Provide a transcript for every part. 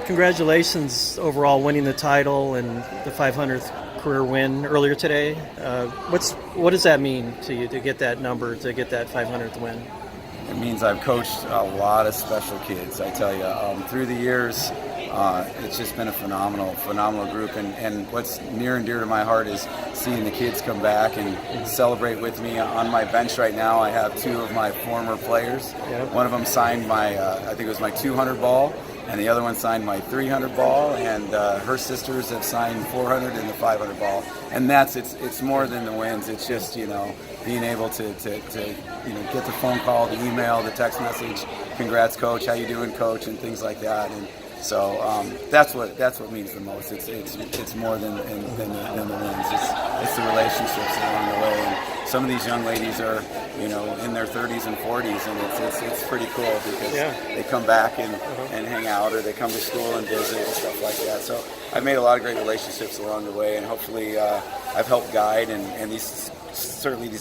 Congratulations overall winning the title and the 500th career win earlier today. What does that mean to you to get that number, to get that 500th win? It means I've coached a lot of special kids, I tell you. Through the years, it's just been a phenomenal group. And what's near and dear to my heart is seeing the kids come back and celebrate with me. On my bench right now, I have two of my former players. Yep. One of them signed my, I think it was my 200 ball, and the other one signed my 300 ball, and her sisters have signed 400 and the 500 ball. And it's more than the wins. It's just, being able to get the phone call, the email, the text message, congrats coach, how you doing coach, and things like that. And so that's what means the most. It's more than the wins. It's the relationships along the way. And some of these young ladies are in their 30s and 40s, and it's pretty cool because they come back and hang out, or they come to school and visit and stuff like that. So I've made a lot of great relationships along the way, and hopefully I've helped guide, and these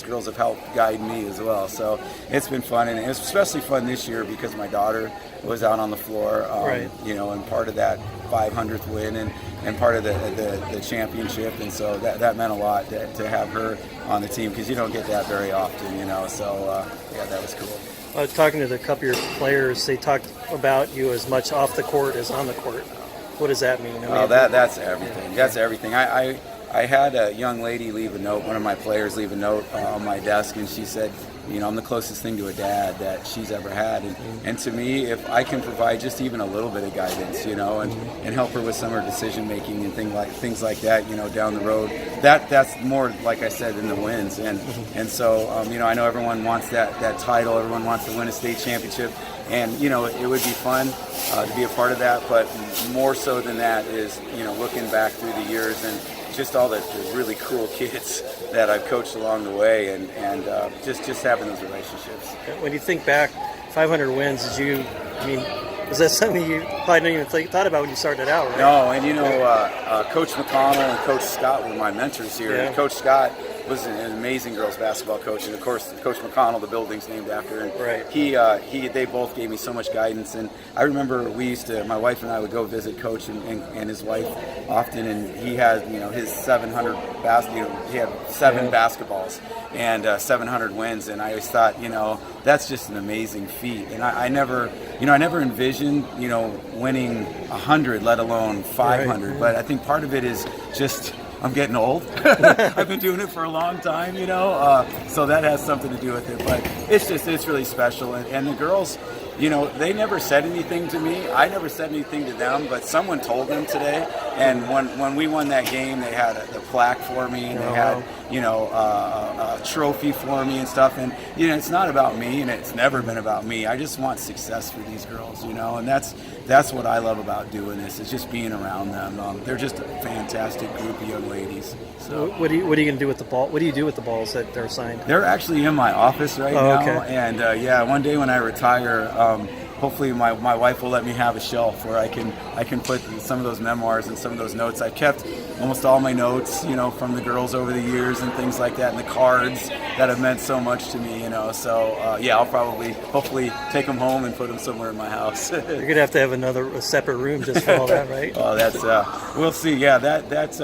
girls have helped guide me as well. So it's been fun, and it's especially fun this year because my daughter was out on the floor, and part of that 500th win and part of the championship, and so that meant a lot to have her on the team because you don't get that very often, so that was cool. Talking to a couple of your players, they talked about you as much off the court as on the court. What does that mean? That's everything. That's everything. I had a young lady leave a note, one of my players leave a note on my desk, and she said, I'm the closest thing to a dad that she's ever had. And to me, if I can provide just even a little bit of guidance, and help her with some of her decision making and things like that, down the road, that's more, like I said, than the wins. And so, I know everyone wants that title, everyone wants to win a state championship. And, it would be fun to be a part of that, but more so than that is, looking back through the years and just all the really cool kids that I've coached along the way, and just having those relationships. When you think back, 500 wins, is that something you probably didn't even thought about when you started out, right? No, and Coach McConnell and Coach Scott were my mentors here. Yeah. And Coach Scott was an amazing girls basketball coach, and of course Coach McConnell, the building's named after him. Right. They both gave me so much guidance, and I remember my wife and I would go visit Coach and his wife often, and he had his 700 he had 7 basketballs and 700 wins, and I always thought that's just an amazing feat, and I never envisioned winning 100, let alone 500. Right. But I think part of it is just I'm getting old. I've been doing it for a long time, so that has something to do with it. But it's really special. And the girls, they never said anything to me. I never said anything to them, but someone told them today. And when we won that game, they had the plaque for me, and they had, a trophy for me and stuff. And, it's not about me, and it's never been about me. I just want success for these girls, and that's what I love about doing this, is just being around them. They're just a fantastic group of young ladies. So what are you going to do with the ball? What do you do with the balls that they're signed? They're actually in my office right now. Okay. And one day when I retire, hopefully my wife will let me have a shelf where I can put some of those memoirs and some of those notes. I've kept almost all my notes, from the girls over the years and things like that, and the cards that have meant so much to me, So I'll probably, hopefully, take them home and put them somewhere in my house. You're gonna have to have a separate room just for all that, right? Oh, that's we'll see. Yeah, that's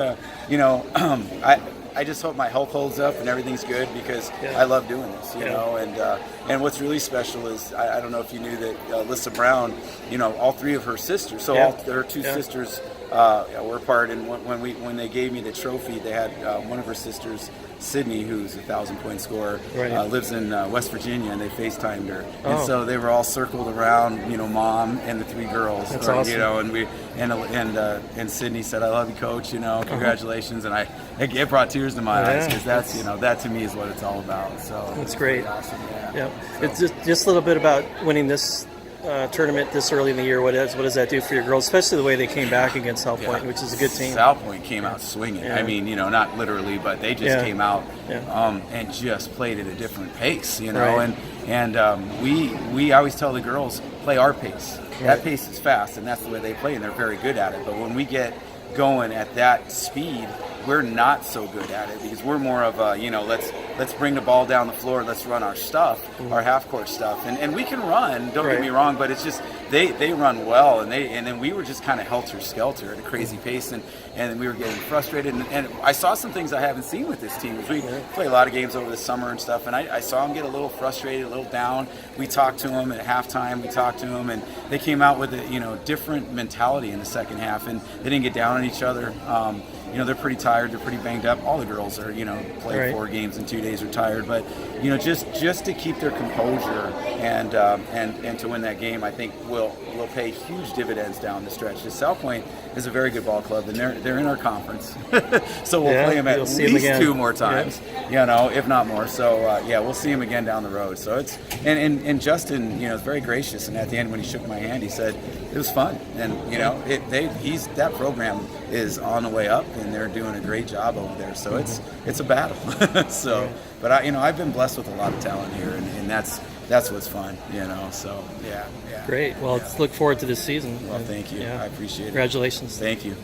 I just hope my health holds up and everything's good because I love doing this, and what's really special is I don't know if you knew that Lissa Brown, all 3 of her sisters, so all her 2 sisters were part, and when they gave me the trophy, they had one of her sisters, Sydney, who's a 1,000-point scorer, lives in West Virginia, and they FaceTimed her, and so they were all circled around, Mom and the 3 girls. That's awesome. And Sydney said, "I love you, Coach. Congratulations." And it brought tears to my eyes because that to me is what it's all about. So that's great. Really awesome. Yeah. It's just a little bit about winning this tournament this early in the year. What does that do for your girls, especially the way they came back against South Point, which is a good team? South Point came out swinging. Yeah. I mean, not literally, but they just came out and just played at a different pace, Right. And we always tell the girls, play our pace. That pace is fast, and that's the way they play, and they're very good at it. But when we get going at that speed, we're not so good at it because we're more of a, let's bring the ball down the floor, let's run our stuff, our half court stuff, and we can run. Don't get me wrong, but it's just they run well, and then we were just kind of helter skelter at a crazy pace, and we were getting frustrated. And I saw some things I haven't seen with this team. We play a lot of games over the summer and stuff, and I saw them get a little frustrated, a little down. We talked to them at halftime. We talked to them, and they came out with a different mentality in the second half, and they didn't get down on each other. They're pretty tired. They're pretty banged up. All the girls are, played 4 games in 2 days, are tired. But just to keep their composure and to win that game, I think will pay huge dividends down the stretch. The South Point is a very good ball club, and they're in our conference, so we'll play them at least 2 more times, if not more. So we'll see them again down the road. So it's and Justin, is very gracious, and at the end when he shook my hand, he said it was fun, and that program is on the way up, and they're doing a great job over there. So it's a battle. But I've been blessed with a lot of talent here, and that's what's fun, So yeah. Great. Well, let's look forward to this season. Well, thank you. I appreciate it. Congratulations. Thank you.